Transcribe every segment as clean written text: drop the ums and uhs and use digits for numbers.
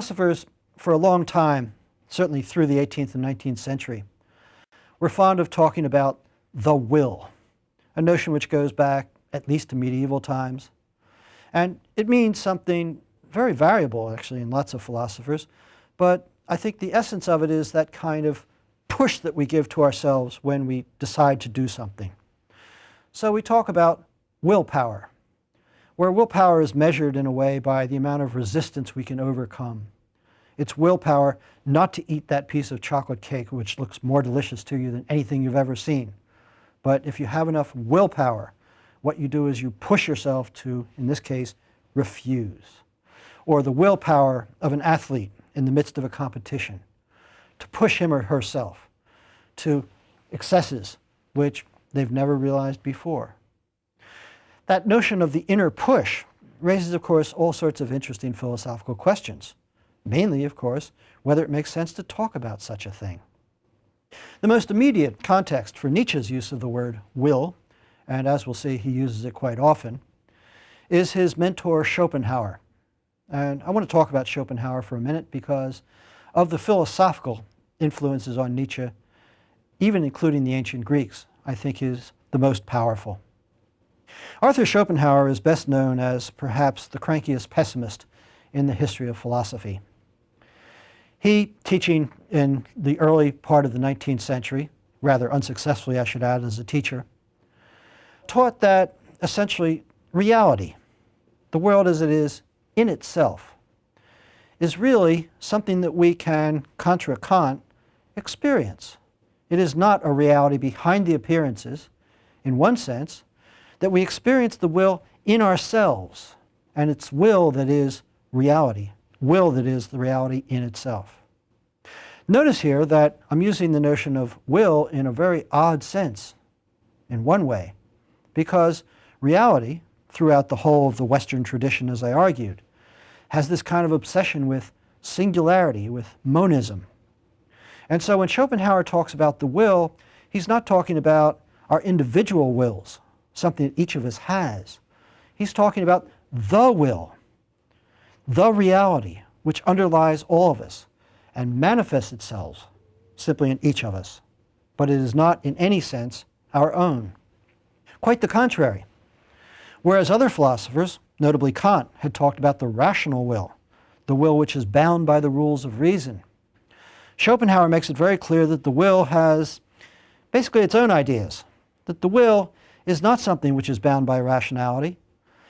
Philosophers for a long time, certainly through the 18th and 19th century, were fond of talking about the will, a notion which goes back at least to medieval times. And it means something very variable, actually, in lots of philosophers. But I think the essence of it is that kind of push that we give to ourselves when we decide to do something. So we talk about willpower, where willpower is measured in a way by the amount of resistance we can overcome. It's willpower not to eat that piece of chocolate cake which looks more delicious to you than anything you've ever seen. But if you have enough willpower, what you do is you push yourself to, in this case, refuse. Or the willpower of an athlete in the midst of a competition, to push him or herself to excesses which they've never realized before. That notion of the inner push raises, of course, all sorts of interesting philosophical questions. Mainly, of course, whether it makes sense to talk about such a thing. The most immediate context for Nietzsche's use of the word will, and as we'll see, he uses it quite often, is his mentor Schopenhauer. And I want to talk about Schopenhauer for a minute because of the philosophical influences on Nietzsche, even including the ancient Greeks, I think is the most powerful. Arthur Schopenhauer is best known as perhaps the crankiest pessimist in the history of philosophy. He, teaching in the early part of the 19th century, rather unsuccessfully I should add as a teacher, taught that essentially reality, the world as it is in itself, is really something that we can, contra Kant, experience. It is not a reality behind the appearances, in one sense, that we experience the will in ourselves, and it's will that is reality, will that is the reality in itself. Notice here that I'm using the notion of will in a very odd sense, in one way, because reality, throughout the whole of the Western tradition, as I argued, has this kind of obsession with singularity, with monism. And so when Schopenhauer talks about the will, he's not talking about our individual wills, something that each of us has. He's talking about the will, the reality which underlies all of us and manifests itself simply in each of us. But it is not in any sense our own. Quite the contrary. Whereas other philosophers, notably Kant, had talked about the rational will, the will which is bound by the rules of reason, Schopenhauer makes it very clear that the will has basically its own ideas, that the will is not something which is bound by rationality.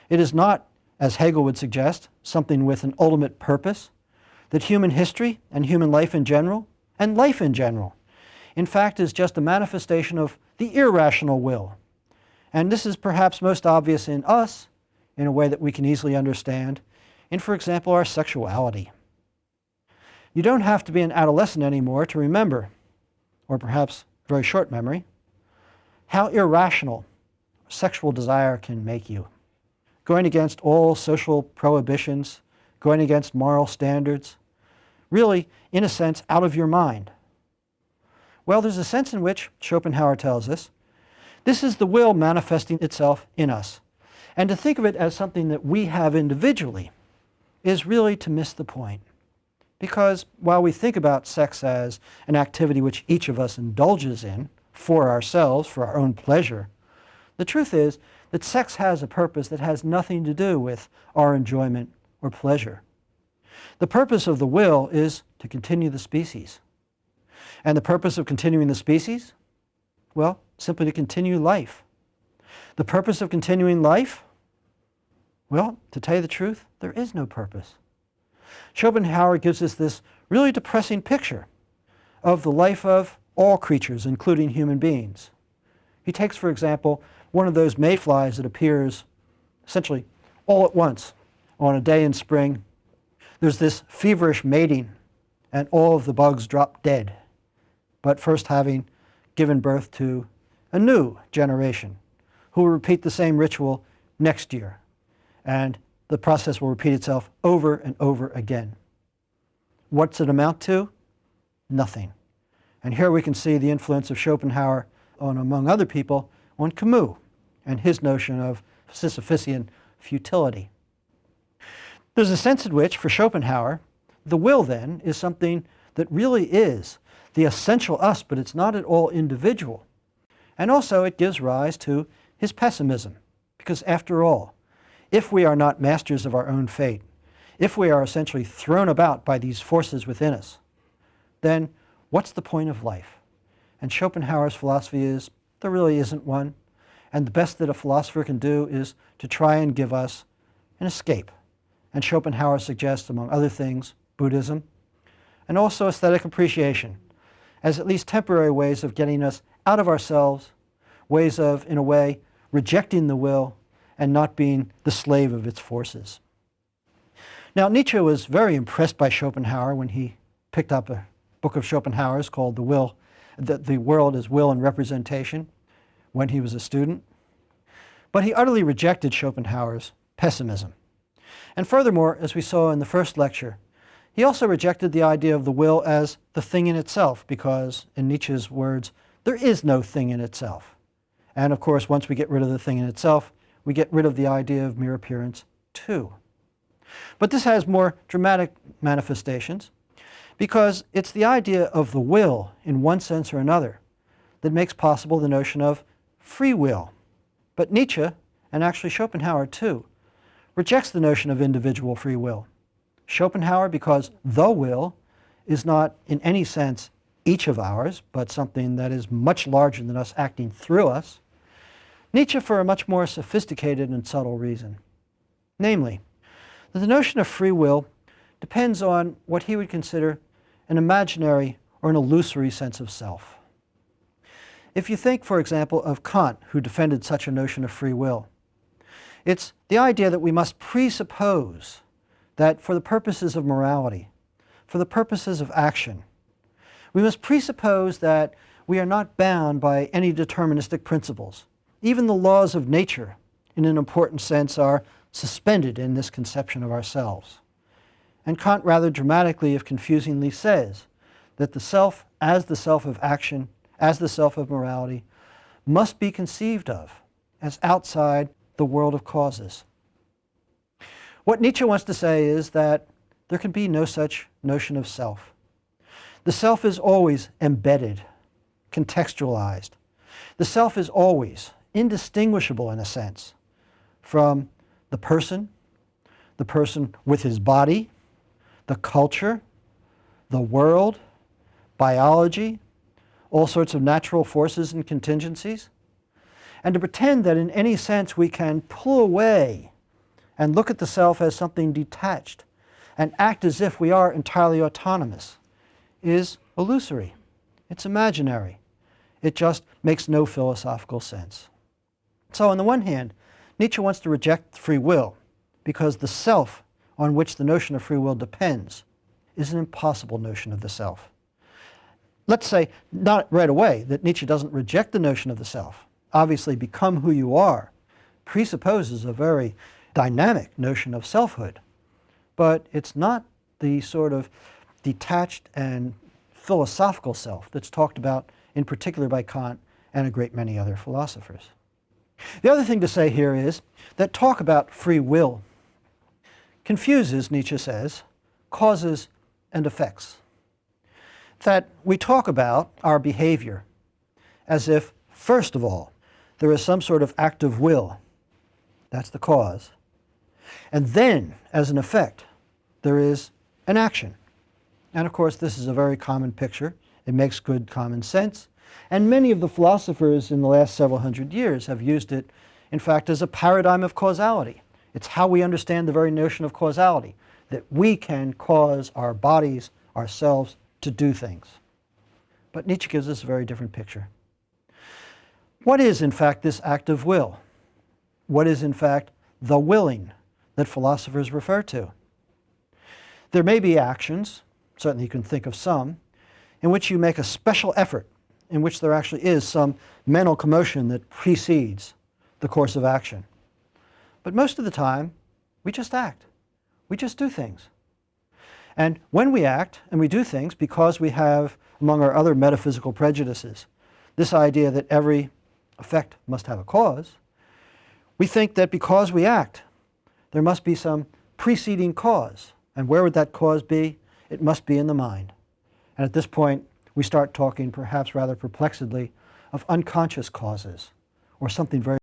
It is not, as Hegel would suggest, something with an ultimate purpose, that human history and human life in general, and life in general, in fact is just a manifestation of the irrational will. And this is perhaps most obvious in us, in a way that we can easily understand, in, for example, our sexuality. You don't have to be an adolescent anymore to remember, or perhaps very short memory, how irrational sexual desire can make you. Going against all social prohibitions, going against moral standards, really, in a sense, out of your mind. Well, there's a sense in which, Schopenhauer tells us, this is the will manifesting itself in us. And to think of it as something that we have individually is really to miss the point. Because while we think about sex as an activity which each of us indulges in for ourselves, for our own pleasure, the truth is that sex has a purpose that has nothing to do with our enjoyment or pleasure. The purpose of the will is to continue the species. And the purpose of continuing the species? Well, simply to continue life. The purpose of continuing life? Well, to tell you the truth, there is no purpose. Schopenhauer gives us this really depressing picture of the life of all creatures, including human beings. He takes, for example, one of those mayflies that appears essentially all at once on a day in spring. There's this feverish mating, and all of the bugs drop dead, but first having given birth to a new generation who will repeat the same ritual next year. And the process will repeat itself over and over again. What's it amount to? Nothing. And here we can see the influence of Schopenhauer on, among other people, on Camus and his notion of Sisyphean futility. There's a sense in which, for Schopenhauer, The will, then, is something that really is the essential us, but it's not at all individual. And also it gives rise to his pessimism, because after all, if we are not masters of our own fate, if we are essentially thrown about by these forces within us, then what's the point of life? And Schopenhauer's philosophy is there really isn't one, and the best that a philosopher can do is to try and give us an escape. And Schopenhauer suggests, among other things, Buddhism, and also aesthetic appreciation, as at least temporary ways of getting us out of ourselves, ways of, in a way, rejecting the will and not being the slave of its forces. Now, Nietzsche was very impressed by Schopenhauer when he picked up a book of Schopenhauer's called The World as Will and Representation when he was a student. But he utterly rejected Schopenhauer's pessimism. And furthermore, as we saw in the first lecture, he also rejected the idea of the will as the thing in itself, because, in Nietzsche's words, there is no thing in itself. And of course, once we get rid of the thing in itself, we get rid of the idea of mere appearance too. But this has more dramatic manifestations, because it's the idea of the will, in one sense or another, that makes possible the notion of free will. But Nietzsche, and actually Schopenhauer too, rejects the notion of individual free will. Schopenhauer, because the will is not in any sense each of ours, but something that is much larger than us acting through us. Nietzsche for a much more sophisticated and subtle reason. Namely, that the notion of free will depends on what he would consider an imaginary or an illusory sense of self. If you think, for example, of Kant, who defended such a notion of free will, it's the idea that we must presuppose that for the purposes of morality, for the purposes of action, we must presuppose that we are not bound by any deterministic principles. Even the laws of nature, in an important sense, are suspended in this conception of ourselves. And Kant rather dramatically, if confusingly, says that the self, as the self of action, as the self of morality, must be conceived of as outside the world of causes. What Nietzsche wants to say is that there can be no such notion of self. The self is always embedded, contextualized. The self is always indistinguishable, in a sense, from the person with his body, the culture, the world, biology, all sorts of natural forces and contingencies. And to pretend that in any sense we can pull away and look at the self as something detached and act as if we are entirely autonomous is illusory. It's imaginary. It just makes no philosophical sense. So on the one hand, Nietzsche wants to reject free will because the self on which the notion of free will depends is an impossible notion of the self. Let's say, not right away, that Nietzsche doesn't reject the notion of the self. Obviously, become who you are presupposes a very dynamic notion of selfhood. But it's not the sort of detached and philosophical self that's talked about in particular by Kant and a great many other philosophers. The other thing to say here is that talk about free will confuses, Nietzsche says, causes and effects. That we talk about our behavior as if, first of all, there is some sort of act of will. That's the cause. And then, as an effect, there is an action. And of course, this is a very common picture. It makes good common sense. And many of the philosophers in the last several hundred years have used it, in fact, as a paradigm of causality. It's how we understand the very notion of causality, that we can cause our bodies, ourselves, to do things. But Nietzsche gives us a very different picture. What is, in fact, this act of will? What is, in fact, the willing that philosophers refer to? There may be actions, certainly you can think of some, in which you make a special effort, in which there actually is some mental commotion that precedes the course of action. But most of the time, we just act. We just do things. And when we act and we do things, because we have, among our other metaphysical prejudices, this idea that every effect must have a cause, we think that because we act, there must be some preceding cause. And where would that cause be? it must be in the mind. And at this point, we start talking, perhaps rather perplexedly, of unconscious causes, or something very